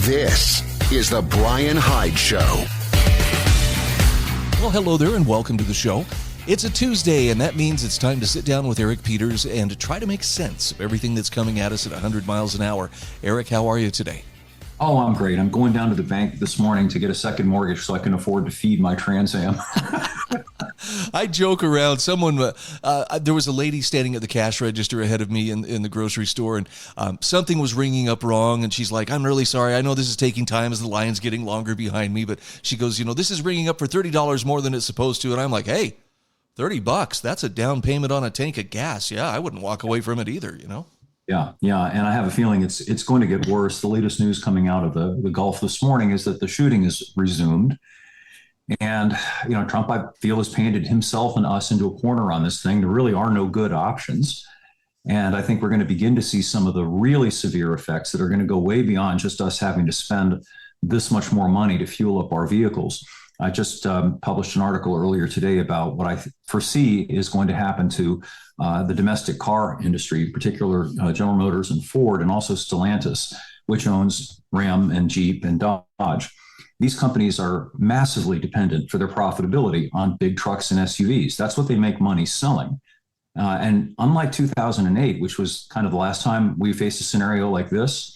This is the Bryan Hyde Show. Well, hello there and welcome to the show. It's a Tuesday, and that means it's time to sit down with Eric Peters and try to make sense of everything that's coming at us at 100 miles an hour. Eric, how are you today? Oh, I'm great. I'm going down to the bank this morning to get a second mortgage so I can afford to feed my Trans Am. I joke around. There was a lady standing at the cash register ahead of me in the grocery store, and something was ringing up wrong, and she's like, I'm really sorry. I know this is taking time as the line's getting longer behind me, but she goes, this is ringing up for $30 more than it's supposed to. And I'm like, hey, $30, that's a down payment on a tank of gas. Yeah, I wouldn't walk away from it either, Yeah. And I have a feeling it's going to get worse. The latest news coming out of the Gulf this morning is that the shooting is resumed. And, Trump, I feel, has painted himself and us into a corner on this thing. There really are no good options. And I think we're going to begin to see some of the really severe effects that are going to go way beyond just us having to spend this much more money to fuel up our vehicles. I just published an article earlier today about what I foresee is going to happen to the domestic car industry, in particular General Motors and Ford, and also Stellantis, which owns Ram and Jeep and Dodge. These companies are massively dependent for their profitability on big trucks and SUVs. That's what they make money selling. And unlike 2008, which was kind of the last time we faced a scenario like this,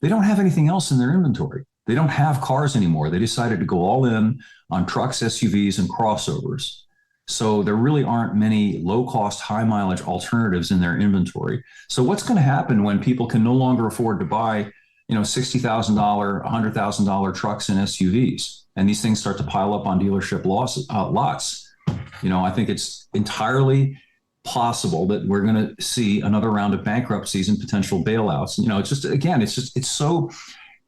they don't have anything else in their inventory. They don't have cars anymore. They decided to go all in on trucks, SUVs, and crossovers. So there really aren't many low-cost, high-mileage alternatives in their inventory. So what's going to happen when people can no longer afford to buy, $60,000, $100,000 trucks and SUVs, and these things start to pile up on dealership lots? I think it's entirely possible that we're going to see another round of bankruptcies and potential bailouts.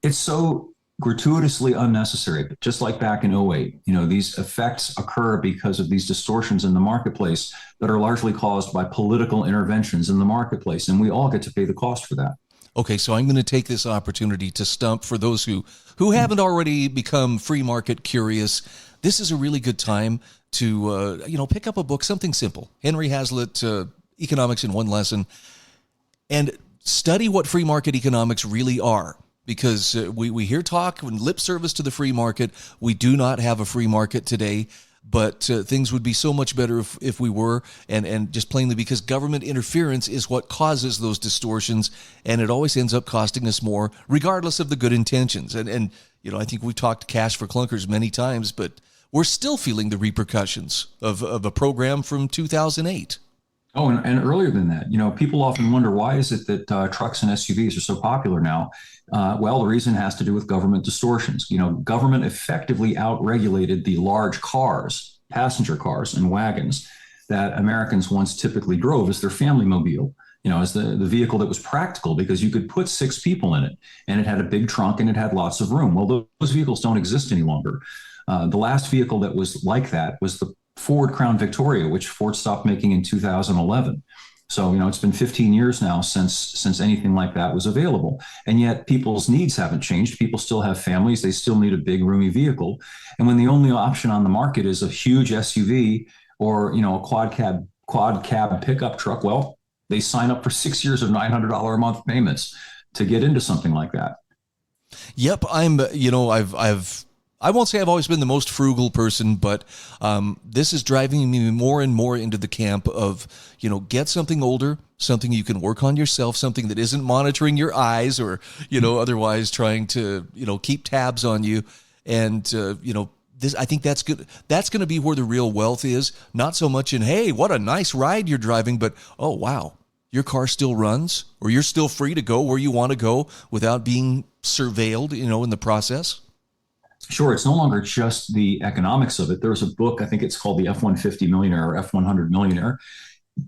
It's so gratuitously unnecessary. But just like back in 2008, these effects occur because of these distortions in the marketplace that are largely caused by political interventions in the marketplace, and we all get to pay the cost for that. Okay, so I'm going to take this opportunity to stump for those who haven't already become free market curious. This is a really good time to pick up a book, something simple. Henry Hazlitt, Economics in One Lesson, and study what free market economics really are. Because we hear talk and lip service to the free market. We do not have a free market today, but things would be so much better if we were, and just plainly because government interference is what causes those distortions, and it always ends up costing us more, regardless of the good intentions. And I think we've talked cash for clunkers many times, but we're still feeling the repercussions of a program from 2008. Oh, and earlier than that, people often wonder, why is it that trucks and SUVs are so popular now? Well, the reason has to do with government distortions. Government effectively outregulated the large cars, passenger cars and wagons that Americans once typically drove as their family mobile, as the vehicle that was practical because you could put 6 people in it, and it had a big trunk and it had lots of room. Well, those vehicles don't exist any longer. The last vehicle that was like that was the Ford Crown Victoria, which Ford stopped making in 2011. So, it's been 15 years now since anything like that was available. And yet people's needs haven't changed. People still have families. They still need a big, roomy vehicle. And when the only option on the market is a huge SUV or, a quad cab pickup truck, well, they sign up for 6 years of $900 a month payments to get into something like that. Yep. I won't say I've always been the most frugal person, but this is driving me more and more into the camp of, get something older, something you can work on yourself, something that isn't monitoring your eyes or, otherwise trying to, keep tabs on you. And, I think that's good. That's going to be where the real wealth is, not so much in, hey, what a nice ride you're driving, but, oh, wow, your car still runs, or you're still free to go where you want to go without being surveilled, in the process. Sure, it's no longer just the economics of it. There's a book, I think it's called the F-150 Millionaire or F-100 Millionaire,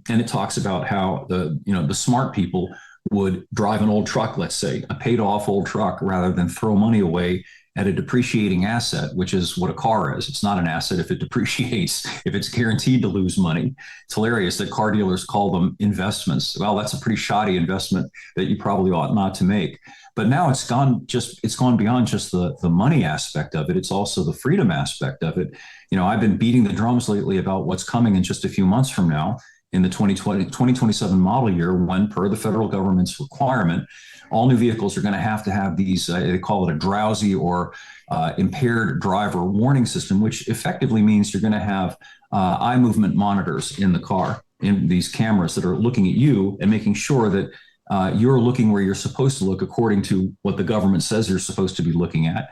and it talks about how the smart people would drive an old truck, let's say, a paid-off old truck, rather than throw money away at a depreciating asset, which is what a car is. It's not an asset if it depreciates, if it's guaranteed to lose money. It's hilarious that car dealers call them investments. Well, that's a pretty shoddy investment that you probably ought not to make. But now it's gone beyond just the money aspect of it. It's also the freedom aspect of it. I've been beating the drums lately about what's coming in just a few months from now. in the 2027 model year when, per the federal government's requirement, all new vehicles are going to have these, they call it a drowsy or impaired driver warning system, which effectively means you're going to have eye movement monitors in the car, in these cameras that are looking at you and making sure that you're looking where you're supposed to look according to what the government says you're supposed to be looking at.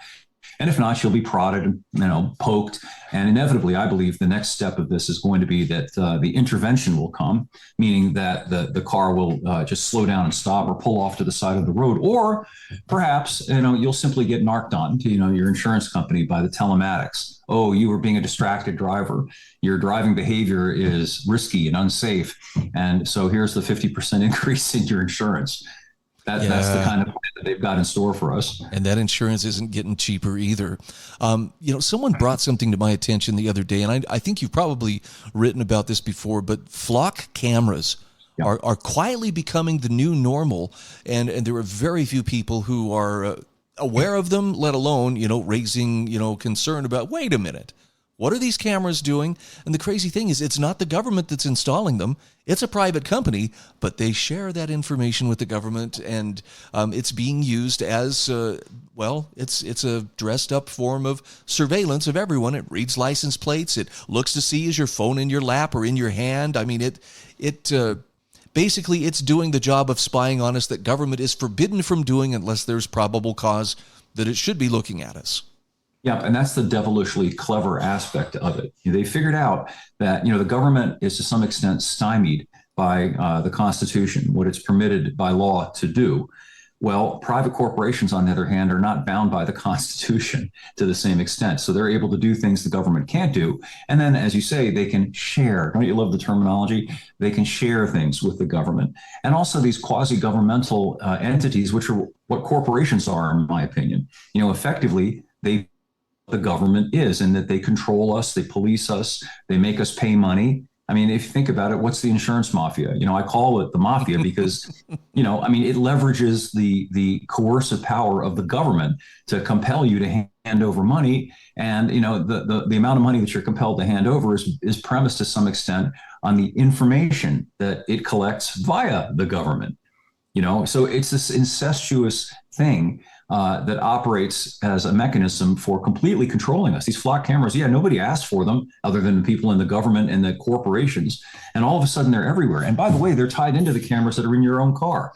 And if not, you'll be prodded and poked. And inevitably, I believe the next step of this is going to be that the intervention will come, meaning that the car will just slow down and stop or pull off to the side of the road. Or perhaps, you'll simply get narked on to, your insurance company by the telematics. Oh, you were being a distracted driver. Your driving behavior is risky and unsafe. And so here's the 50% increase in your insurance. That's the kind of plan that they've got in store for us. And that insurance isn't getting cheaper either. Someone brought something to my attention the other day, and I think you've probably written about this before, but flock cameras are quietly becoming the new normal, and there are very few people who are aware of them, let alone, raising, concern about, wait a minute. What are these cameras doing? And the crazy thing is, it's not the government that's installing them. It's a private company, but they share that information with the government, and it's being used as, it's a dressed up form of surveillance of everyone. It reads license plates. It looks to see is your phone in your lap or in your hand. I mean, basically it's doing the job of spying on us that government is forbidden from doing unless there's probable cause that it should be looking at us. Yeah, and that's the devilishly clever aspect of it. They figured out that, the government is to some extent stymied by the Constitution, what it's permitted by law to do. Well, private corporations, on the other hand, are not bound by the Constitution to the same extent. So they're able to do things the government can't do. And then, as you say, they can share. Don't you love the terminology? They can share things with the government. And also these quasi-governmental entities, which are what corporations are, in my opinion. Effectively, the government is, and that they control us, they police us, they make us pay money. I mean, if you think about it, what's the insurance mafia? I call it the mafia because, it leverages the coercive power of the government to compel you to hand over money. And, the amount of money that you're compelled to hand over is premised to some extent on the information that it collects via the government. So it's this incestuous thing that operates as a mechanism for completely controlling us. These flock cameras, nobody asked for them other than the people in the government and the corporations. And all of a sudden they're everywhere. And by the way, they're tied into the cameras that are in your own car,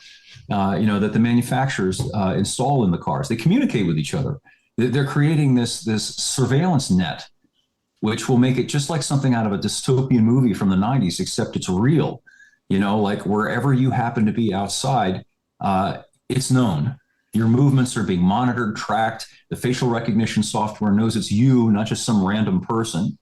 that the manufacturers install in the cars. They communicate with each other. They're creating this surveillance net, which will make it just like something out of a dystopian movie from the 90s, except it's real. Like wherever you happen to be outside, it's known. Your movements are being monitored, tracked. The facial recognition software knows it's you, not just some random person.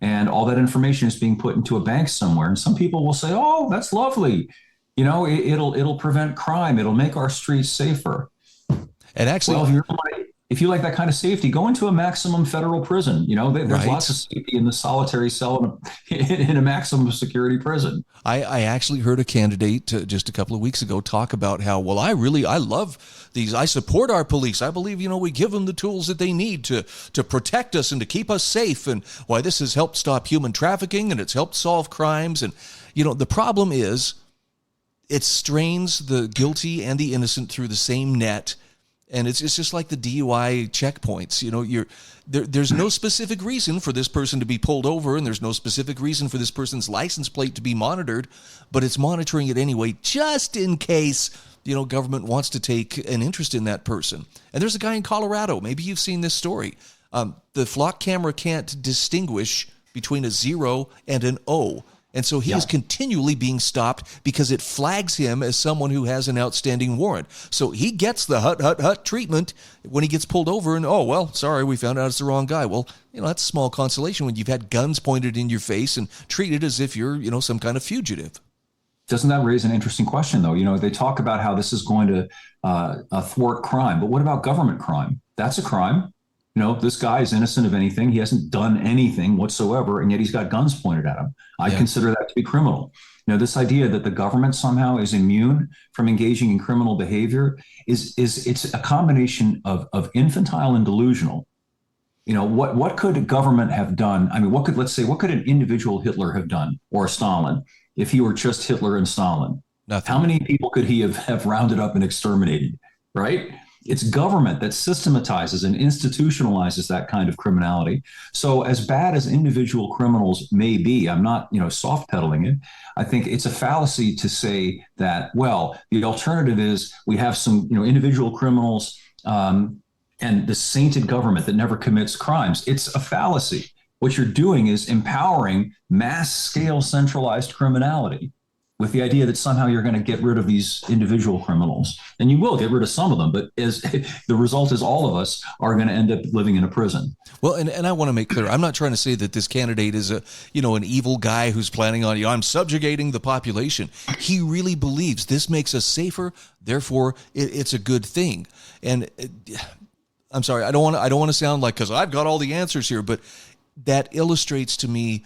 And all that information is being put into a bank somewhere. And some people will say, oh, that's lovely. It'll prevent crime. It'll make our streets safer. And actually, well, if you like that kind of safety, go into a maximum federal prison. There's lots of safety in the solitary cell in a maximum security prison. I actually heard a candidate just a couple of weeks ago talk about how, I love these. I support our police. I believe, we give them the tools that they need to protect us and to keep us safe, and why this has helped stop human trafficking and it's helped solve crimes. And, the problem is it strains the guilty and the innocent through the same net. And it's just like the DUI checkpoints. There's no specific reason for this person to be pulled over, and there's no specific reason for this person's license plate to be monitored, but it's monitoring it anyway, just in case, government wants to take an interest in that person. And there's a guy in Colorado. Maybe you've seen this story. The flock camera can't distinguish between a 0 and an O. And so he is continually being stopped because it flags him as someone who has an outstanding warrant. So he gets the hut treatment when he gets pulled over, and, sorry, we found out it's the wrong guy. Well, that's small consolation when you've had guns pointed in your face and treated as if you're, some kind of fugitive. Doesn't that raise an interesting question, though? They talk about how this is going to thwart crime, but what about government crime? That's a crime. This guy is innocent of anything. He hasn't done anything whatsoever, and yet he's got guns pointed at him. I consider that to be criminal. This idea that the government somehow is immune from engaging in criminal behavior it's a combination of infantile and delusional. What could government have done? I mean, what could an individual Hitler have done, or Stalin, if he were just Hitler and Stalin? Nothing. How many people could he have rounded up and exterminated, right? It's government that systematizes and institutionalizes that kind of criminality. So as bad as individual criminals may be, I'm not, soft pedaling it. I think it's a fallacy to say that, well, the alternative is we have some, individual criminals and the sainted government that never commits crimes. It's a fallacy. What you're doing is empowering mass scale centralized criminality with the idea that somehow you're going to get rid of these individual criminals. And you will get rid of some of them, but the result is all of us are going to end up living in a prison. Well, and I want to make clear, I'm not trying to say that this candidate is an evil guy who's planning on, I'm subjugating the population. He really believes this makes us safer, therefore it's a good thing. And I'm sorry, I don't want to sound like, because I've got all the answers here, but that illustrates to me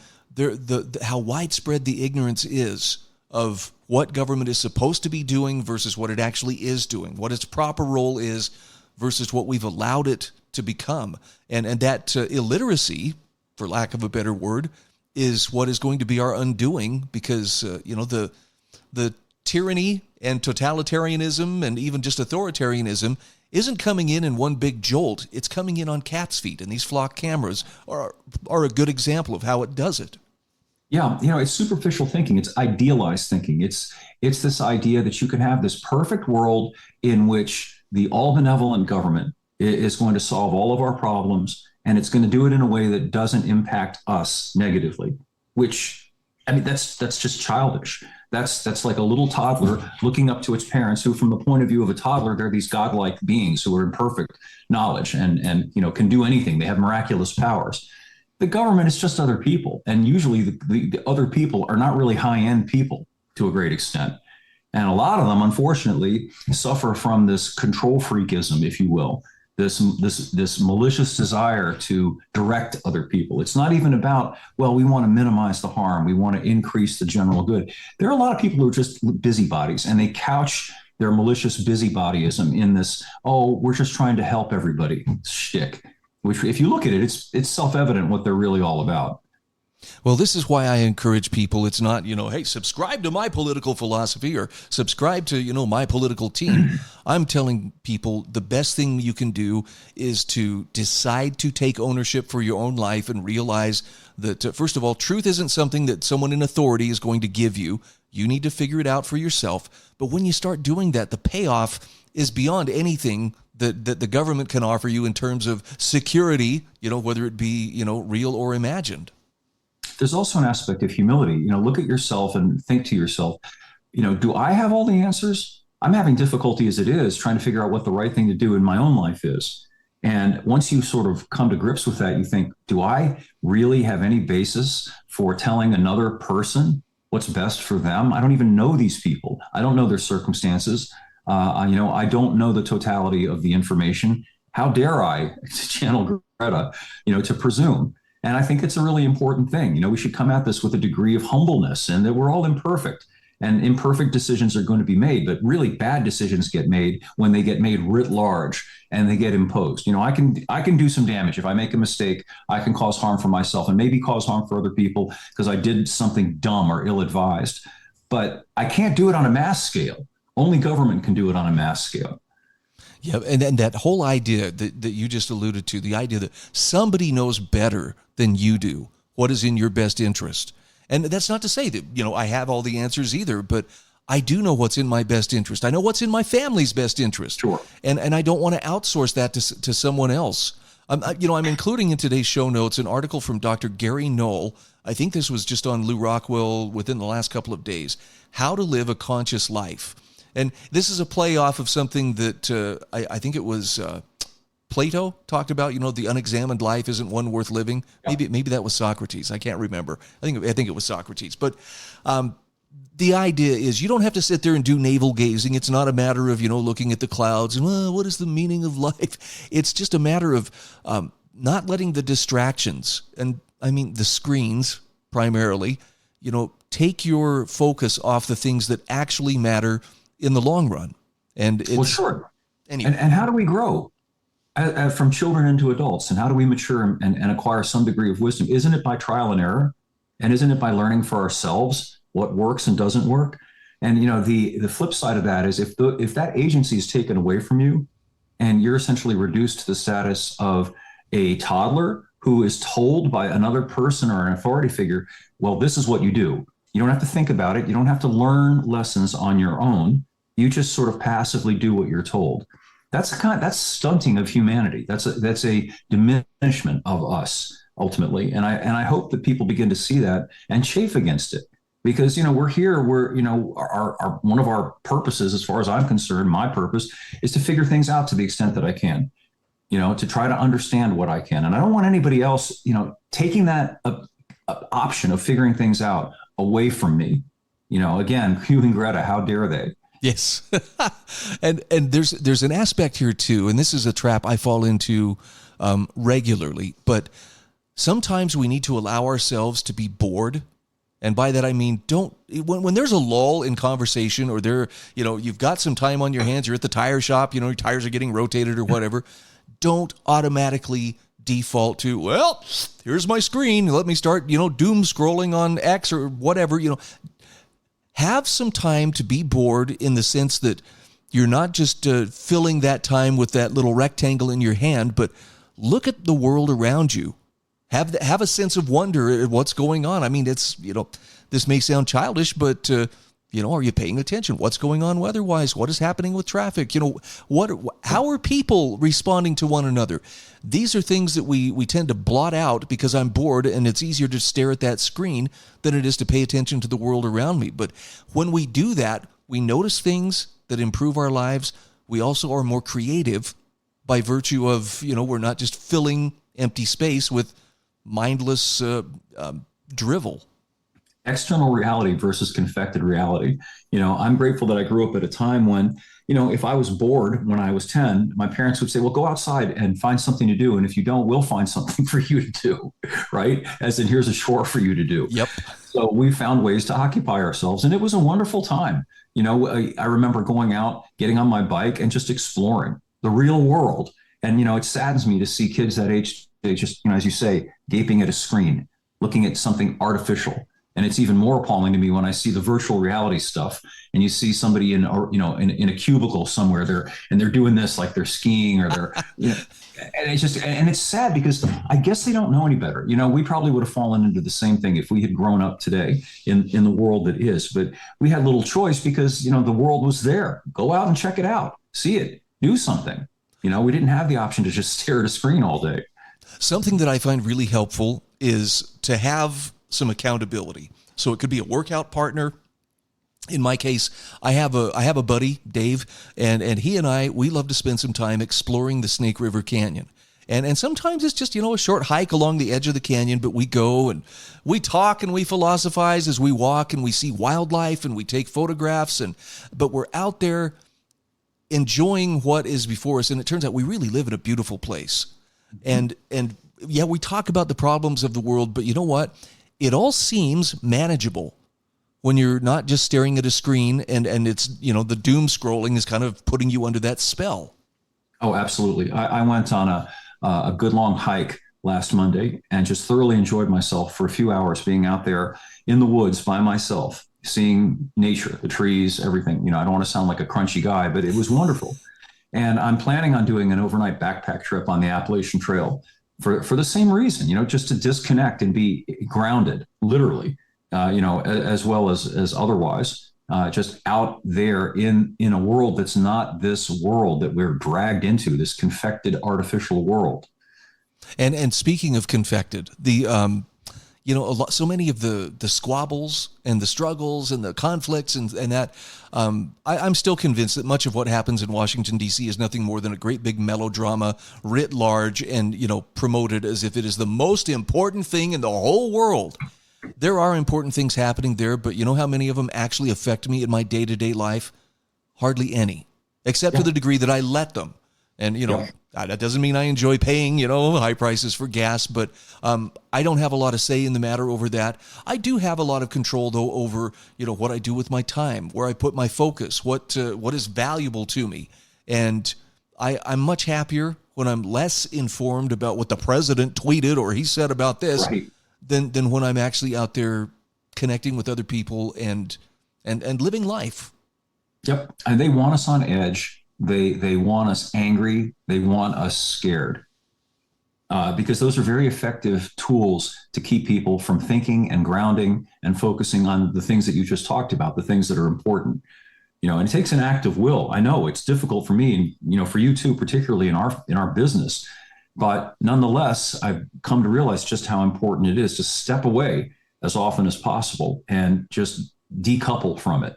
how widespread the ignorance is of what government is supposed to be doing versus what it actually is doing, what its proper role is versus what we've allowed it to become. And that illiteracy, for lack of a better word, is what is going to be our undoing, because, the tyranny and totalitarianism and even just authoritarianism isn't coming in one big jolt. It's coming in on cat's feet, and these flock cameras are a good example of how it does it. Yeah, it's superficial thinking. It's idealized thinking. It's this idea that you can have this perfect world in which the all-benevolent government is going to solve all of our problems, and it's going to do it in a way that doesn't impact us negatively, which, that's just childish. That's like a little toddler looking up to its parents, who, from the point of view of a toddler, they're these godlike beings who are in perfect knowledge and can do anything. They have miraculous powers. The government is just other people. And usually the other people are not really high-end people to a great extent. And a lot of them, unfortunately, suffer from this control freakism, if you will, this malicious desire to direct other people. It's not even about, well, we want to minimize the harm. We want to increase the general good. There are a lot of people who are just busybodies, and they couch their malicious busybodyism in this, we're just trying to help everybody shtick. Which, if you look at it, it's self-evident what they're really all about. Well, this is why I encourage people. It's not, hey, subscribe to my political philosophy or subscribe to, my political team. I'm telling people the best thing you can do is to decide to take ownership for your own life and realize that, first of all, truth isn't something that someone in authority is going to give you. You need to figure it out for yourself. But when you start doing that, the payoff is beyond anything that the government can offer you in terms of security, whether it be, real or imagined. There's also an aspect of humility. Look at yourself and think to yourself, do I have all the answers? I'm having difficulty as it is trying to figure out what the right thing to do in my own life is. And once you sort of come to grips with that, you think, do I really have any basis for telling another person what's best for them? I don't even know these people. I don't know their circumstances. I don't know the totality of the information. How dare I, to channel Greta, to presume? And I think it's a really important thing. We should come at this with a degree of humbleness, and that we're all imperfect, and imperfect decisions are going to be made, but really bad decisions get made when they get made writ large and they get imposed. I can do some damage. If I make a mistake, I can cause harm for myself and maybe cause harm for other people because I did something dumb or ill-advised, but I can't do it on a mass scale. Only government can do it on a mass scale. Yeah, and that whole idea that you just alluded to, the idea that somebody knows better than you do what is in your best interest. And that's not to say that, I have all the answers either, but I do know what's in my best interest. I know what's in my family's best interest. Sure. And I don't want to outsource that to someone else. I'm including in today's show notes an article from Dr. Gary Null. I think this was just on Lou Rockwell within the last couple of days. How to Live a Conscious Life. And this is a play off of something that I think it was Plato talked about. The unexamined life isn't one worth living. Yeah. Maybe that was Socrates. I can't remember. I think it was Socrates. But the idea is you don't have to sit there and do navel gazing. It's not a matter of looking at the clouds and what is the meaning of life. It's just a matter of not letting the distractions, and I mean the screens primarily, take your focus off the things that actually matter in the long run. And well, sure. Anyway. And how do we grow from children into adults? And how do we mature and acquire some degree of wisdom? Isn't it by trial and error? And isn't it by learning for ourselves what works and doesn't work. And the flip side of that is if that agency is taken away from you, and you're essentially reduced to the status of a toddler who is told by another person or an authority figure, well, this is what you do. You don't have to think about it. You don't have to learn lessons on your own. You just sort of passively do what you're told. That's stunting of humanity. That's a diminishment of us ultimately. And I hope that people begin to see that and chafe against it. Because our one of our purposes, as far as I'm concerned, my purpose is to figure things out to the extent that I can, to try to understand what I can. And I don't want anybody else, taking that option of figuring things out away from me. Again, Hugh and Greta, how dare they? Yes. and there's an aspect here too, and this is a trap I fall into regularly, but sometimes we need to allow ourselves to be bored. And by that I mean, when there's a lull in conversation, or you've got some time on your hands, you're at the tire shop, your tires are getting rotated or whatever, don't automatically default to, well, here's my screen, let me start, doom scrolling on X or whatever. Have some time to be bored, in the sense that you're not just filling that time with that little rectangle in your hand, but look at the world around you. Have a sense of wonder at what's going on. I mean, it's, this may sound childish, but, are you paying attention? What's going on weather-wise? What is happening with traffic? How are people responding to one another? These are things that we tend to blot out because I'm bored, and it's easier to stare at that screen than it is to pay attention to the world around me. But when we do that, we notice things that improve our lives. We also are more creative by virtue of, we're not just filling empty space with mindless drivel. External reality versus confected reality. I'm grateful that I grew up at a time when, if I was bored when I was 10, my parents would say, well, go outside and find something to do. And if you don't, we'll find something for you to do, right? As in, here's a chore for you to do. Yep. So we found ways to occupy ourselves, and it was a wonderful time. I remember going out, getting on my bike and just exploring the real world. And, it saddens me to see kids that age, they just, as you say, gaping at a screen, looking at something artificial. And it's even more appalling to me when I see the virtual reality stuff, and you see somebody in a cubicle somewhere they're doing this, like they're skiing, or they're, and it's sad, because I guess they don't know any better. We probably would have fallen into the same thing if we had grown up today in the world that is, but we had little choice because, the world was there. Go out and check it out, see it, do something. We didn't have the option to just stare at a screen all day. Something that I find really helpful is to have some accountability. So it could be a workout partner. In my case, I have a buddy, Dave, and he and we love to spend some time exploring the Snake River Canyon. And sometimes it's just, a short hike along the edge of the canyon, but we go and we talk and we philosophize as we walk, and we see wildlife and we take photographs, but we're out there enjoying what is before us. And it turns out we really live in a beautiful place. And yeah, we talk about the problems of the world, but you know what? It all seems manageable when you're not just staring at a screen, and it's, the doom scrolling is kind of putting you under that spell. Oh, absolutely. I went on a good long hike last Monday and just thoroughly enjoyed myself for a few hours, being out there in the woods by myself, seeing nature, the trees, everything. I don't want to sound like a crunchy guy, but it was wonderful. And I'm planning on doing an overnight backpack trip on the Appalachian Trail for the same reason, just to disconnect and be grounded, literally, as well as otherwise, just out there in a world that's not this world that we're dragged into, this confected artificial world. And speaking of confected, so many of the squabbles and the struggles and the conflicts and that, I'm still convinced that much of what happens in Washington, D.C. is nothing more than a great big melodrama writ large and, promoted as if it is the most important thing in the whole world. There are important things happening there, but you know how many of them actually affect me in my day-to-day life? Hardly any, except to the degree that I let them. And, that doesn't mean I enjoy paying, high prices for gas, but I don't have a lot of say in the matter over that. I do have a lot of control, though, over, what I do with my time, where I put my focus, what is valuable to me. And I'm much happier when I'm less informed about what the president tweeted or he said about this than when I'm actually out there connecting with other people and living life. Yep. And they want us on edge. They want us angry. They want us scared. Because those are very effective tools to keep people from thinking and grounding and focusing on the things that you just talked about, the things that are important. And it takes an act of will. I know it's difficult for me, and for you too, particularly in our business. But nonetheless, I've come to realize just how important it is to step away as often as possible and just decouple from it.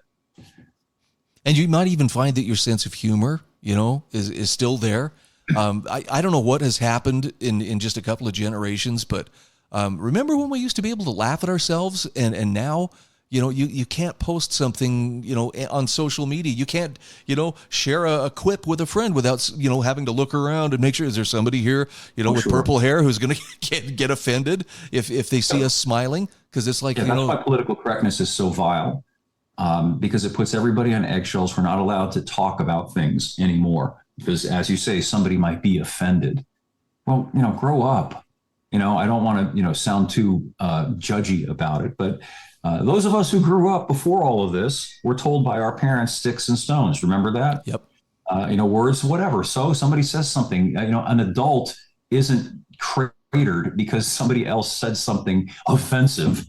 And you might even find that your sense of humor, is still there. I don't know what has happened in just a couple of generations, but remember when we used to be able to laugh at ourselves, and now, you can't post something, on social media. You can't, share a quip with a friend without, having to look around and make sure, is there somebody here, with purple hair who's going to get offended if they see us smiling? Because it's like, that's why political correctness is so vile. Because it puts everybody on eggshells. We're not allowed to talk about things anymore because, as you say, somebody might be offended. Well, grow up. I don't want to, sound too judgy about it, but those of us who grew up before all of this were told by our parents, sticks and stones. Remember that? Yep. Words, whatever. So somebody says something, an adult isn't cratered because somebody else said something offensive.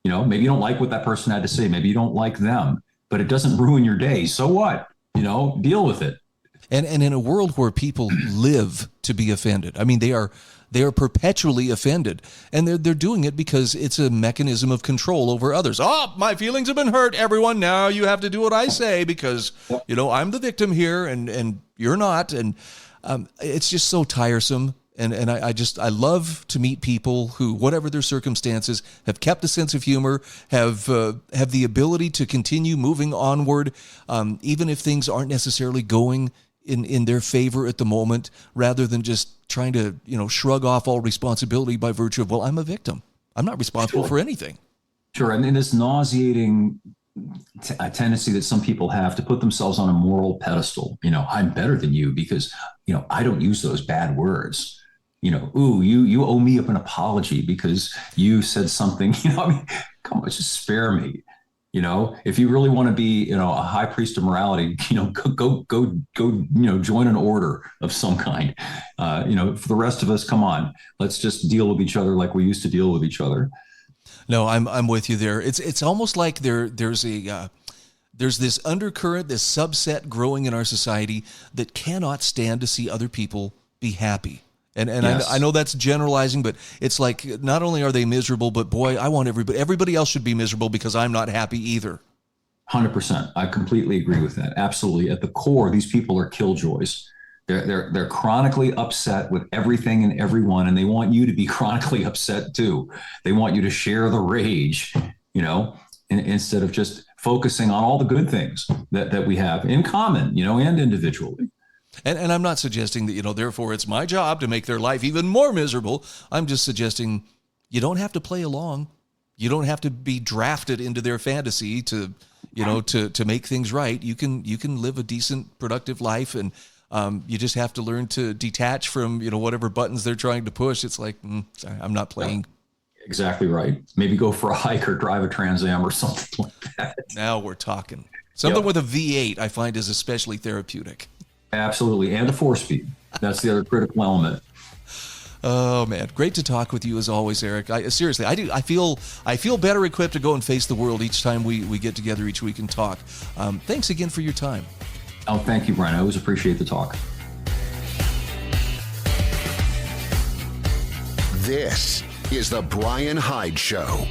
Maybe you don't like what that person had to say. Maybe you don't like them, but it doesn't ruin your day. So what? Deal with it. And in a world where people live to be offended, I mean, they are perpetually offended, and they're doing it because it's a mechanism of control over others. Oh, my feelings have been hurt, everyone. Now you have to do what I say because, I'm the victim here and you're not. And it's just so tiresome. And I love to meet people who, whatever their circumstances, have kept a sense of humor, have the ability to continue moving onward, even if things aren't necessarily going in their favor at the moment, rather than just trying to, shrug off all responsibility by virtue of, well, I'm a victim. I'm not responsible for anything. Sure. And this nauseating tendency that some people have to put themselves on a moral pedestal. I'm better than you because, I don't use those bad words. You owe me up an apology because you said something, come on, just spare me. If you really want to be, a high priest of morality, go, join an order of some kind. For the rest of us, come on, let's just deal with each other like we used to deal with each other. No, I'm with you there. It's almost like there's this undercurrent, this subset growing in our society that cannot stand to see other people be happy. And yes. I know that's generalizing, but it's like not only are they miserable, but boy, I want everybody else should be miserable because I'm not happy either. 100%. I completely agree with that. Absolutely. At the core, these people are killjoys. They're chronically upset with everything and everyone, and they want you to be chronically upset too. They want you to share the rage, instead of just focusing on all the good things that we have in common, and individually. And I'm not suggesting that, therefore it's my job to make their life even more miserable. I'm just suggesting you don't have to play along. You don't have to be drafted into their fantasy to make things right. You can live a decent, productive life, and you just have to learn to detach from, whatever buttons they're trying to push. It's like, I'm not playing. Exactly right. Maybe go for a hike or drive a Trans Am or something like that. Now we're talking. Something with a V8 I find is especially therapeutic. Absolutely. And a 4-speed. That's the other critical element. Oh man, great to talk with you as always, Eric. Seriously, I feel better equipped to go and face the world each time we get together each week and talk. Thanks again for your time. Oh, thank you, Bryan. I always appreciate the talk. This is the Bryan Hyde Show.